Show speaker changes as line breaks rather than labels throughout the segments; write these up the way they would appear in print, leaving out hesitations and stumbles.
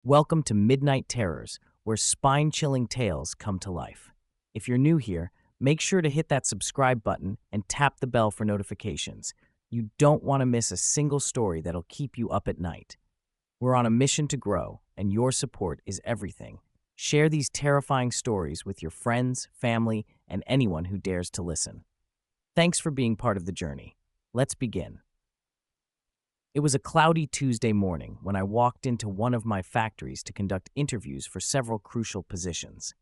Welcome to Midnight Terrors, where spine-chilling tales come to life. If you're new here, make sure to hit that subscribe button and tap the bell for notifications. You don't want to miss a single story that'll keep you up at night. We're on a mission to grow, and your support is everything. Share these terrifying stories with your friends, family, and anyone who dares to listen. Thanks for being part of the journey. Let's begin. It was a cloudy Tuesday morning when I walked into one of my factories to conduct interviews for several crucial positions.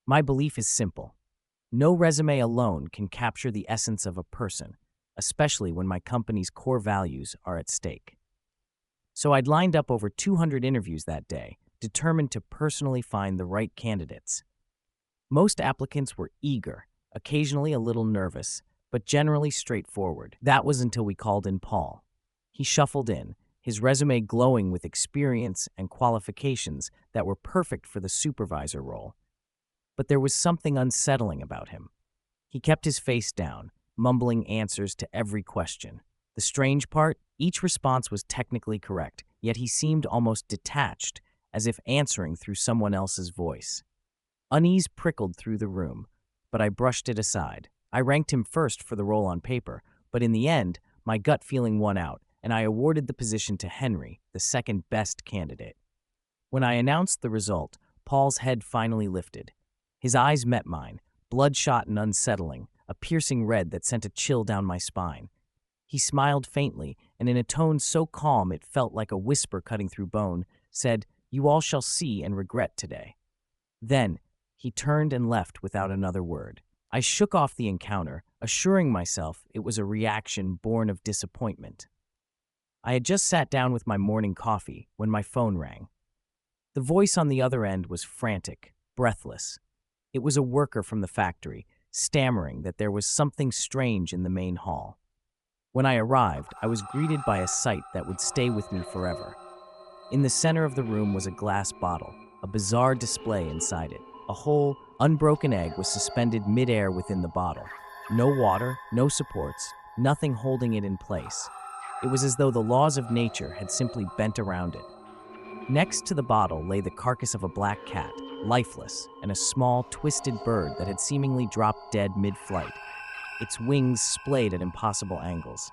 My belief is simple. No resume alone can capture the essence of a person, especially when my company's core values are at stake. So I'd lined up over 200 interviews that day, determined to personally find the right candidates. Most applicants were eager, occasionally a little nervous, but generally straightforward. That was until we called in Paul. He shuffled in, his resume glowing with experience and qualifications that were perfect for the supervisor role. But there was something unsettling about him. He kept his face down, mumbling answers to every question. The strange part, each response was technically correct, yet he seemed almost detached, as if answering through someone else's voice. Unease prickled through the room, but I brushed it aside. I ranked him first for the role on paper, but in the end, my gut feeling won out, and I awarded the position to Henry, the second best candidate. When I announced the result, Paul's head finally lifted. His eyes met mine, bloodshot and unsettling, a piercing red that sent a chill down my spine. He smiled faintly, and in a tone so calm it felt like a whisper cutting through bone, said, "You all shall see and regret today." Then, he turned and left without another word. I shook off the encounter, assuring myself it was a reaction born of disappointment. I had just sat down with my morning coffee when my phone rang. The voice on the other end was frantic, breathless. It was a worker from the factory, stammering that there was something strange in the main hall. When I arrived, I was greeted by a sight that would stay with me forever. In the center of the room was a glass bottle, a bizarre display inside it. A whole, unbroken egg was suspended midair within the bottle. No water, no supports, nothing holding it in place. It was as though the laws of nature had simply bent around it. Next to the bottle lay the carcass of a black cat, lifeless, and a small, twisted bird that had seemingly dropped dead mid-flight, its wings splayed at impossible angles.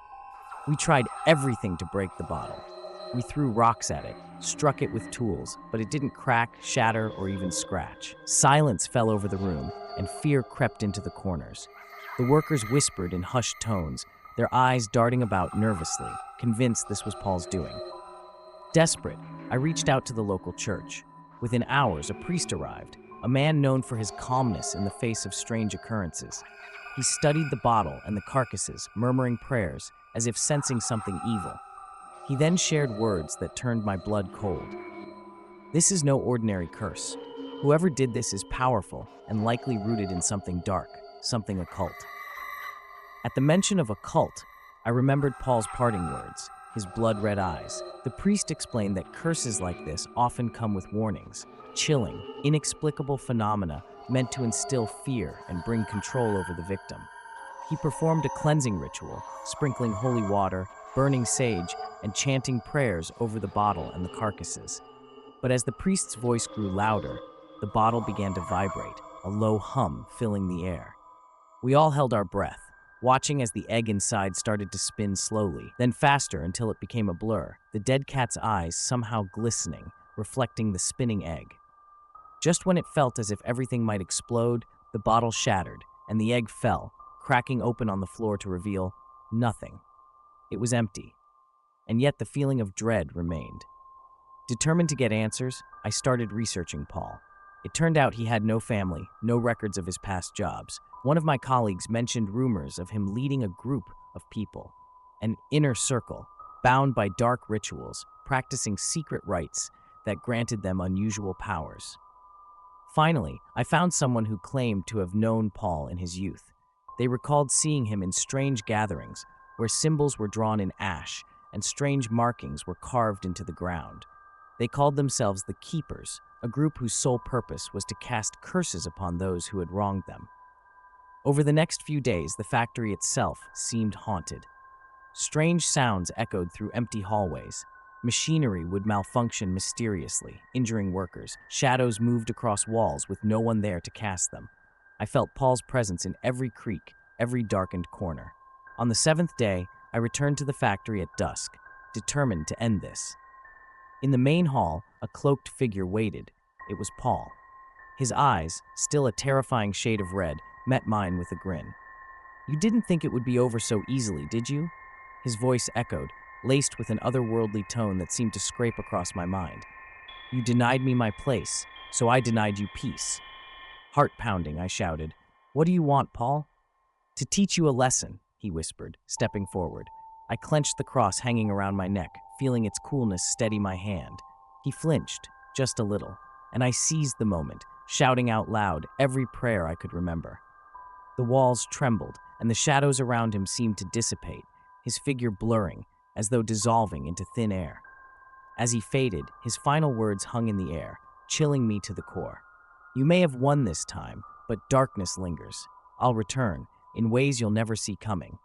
We tried everything to break the bottle. We threw rocks at it, struck it with tools, but it didn't crack, shatter, or even scratch. Silence fell over the room, and fear crept into the corners. The workers whispered in hushed tones, their eyes darting about nervously, convinced this was Paul's doing. Desperate, I reached out to the local church. Within hours, a priest arrived, a man known for his calmness in the face of strange occurrences. He studied the bottle and the carcasses, murmuring prayers, as if sensing something evil. He then shared words that turned my blood cold. "This is no ordinary curse. Whoever did this is powerful and likely rooted in something dark, something occult." At the mention of a cult, I remembered Paul's parting words, his blood-red eyes. The priest explained that curses like this often come with warnings, chilling, inexplicable phenomena meant to instill fear and bring control over the victim. He performed a cleansing ritual, sprinkling holy water, burning sage, and chanting prayers over the bottle and the carcasses. But as the priest's voice grew louder, the bottle began to vibrate, a low hum filling the air. We all held our breath, watching as the egg inside started to spin slowly, then faster until it became a blur, the dead cat's eyes somehow glistening, reflecting the spinning egg. Just when it felt as if everything might explode, the bottle shattered, and the egg fell, cracking open on the floor to reveal nothing. It was empty, and yet the feeling of dread remained. Determined to get answers, I started researching Paul. It turned out he had no family, no records of his past jobs. One of my colleagues mentioned rumors of him leading a group of people, an inner circle, bound by dark rituals, practicing secret rites that granted them unusual powers. Finally, I found someone who claimed to have known Paul in his youth. They recalled seeing him in strange gatherings, where symbols were drawn in ash and strange markings were carved into the ground. They called themselves the Keepers, a group whose sole purpose was to cast curses upon those who had wronged them. Over the next few days, the factory itself seemed haunted. Strange sounds echoed through empty hallways. Machinery would malfunction mysteriously, injuring workers. Shadows moved across walls with no one there to cast them. I felt Paul's presence in every creak, every darkened corner. On the seventh day, I returned to the factory at dusk, determined to end this. In the main hall, a cloaked figure waited. It was Paul. His eyes, still a terrifying shade of red, met mine with a grin. "You didn't think it would be over so easily, did you?" His voice echoed, laced with an otherworldly tone that seemed to scrape across my mind. "You denied me my place, so I denied you peace." Heart pounding, I shouted, "What do you want, Paul?" "To teach you a lesson," he whispered, stepping forward. I clenched the cross hanging around my neck, feeling its coolness steady my hand. He flinched, just a little, and I seized the moment, shouting out loud every prayer I could remember. The walls trembled, and the shadows around him seemed to dissipate, his figure blurring, as though dissolving into thin air. As he faded, his final words hung in the air, chilling me to the core. "You may have won this time, but darkness lingers. I'll return, in ways you'll never see coming."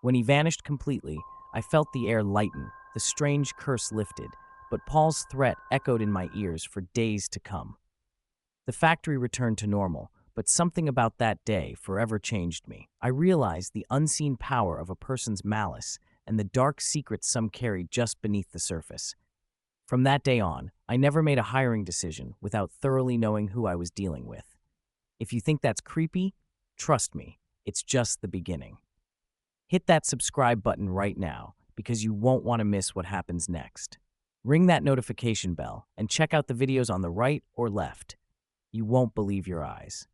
When he vanished completely, I felt the air lighten, the strange curse lifted, but Paul's threat echoed in my ears for days to come. The factory returned to normal, but something about that day forever changed me. I realized the unseen power of a person's malice and the dark secrets some carry just beneath the surface. From that day on, I never made a hiring decision without thoroughly knowing who I was dealing with. If you think that's creepy, trust me, it's just the beginning. Hit that subscribe button right now because you won't want to miss what happens next. Ring that notification bell and check out the videos on the right or left. You won't believe your eyes.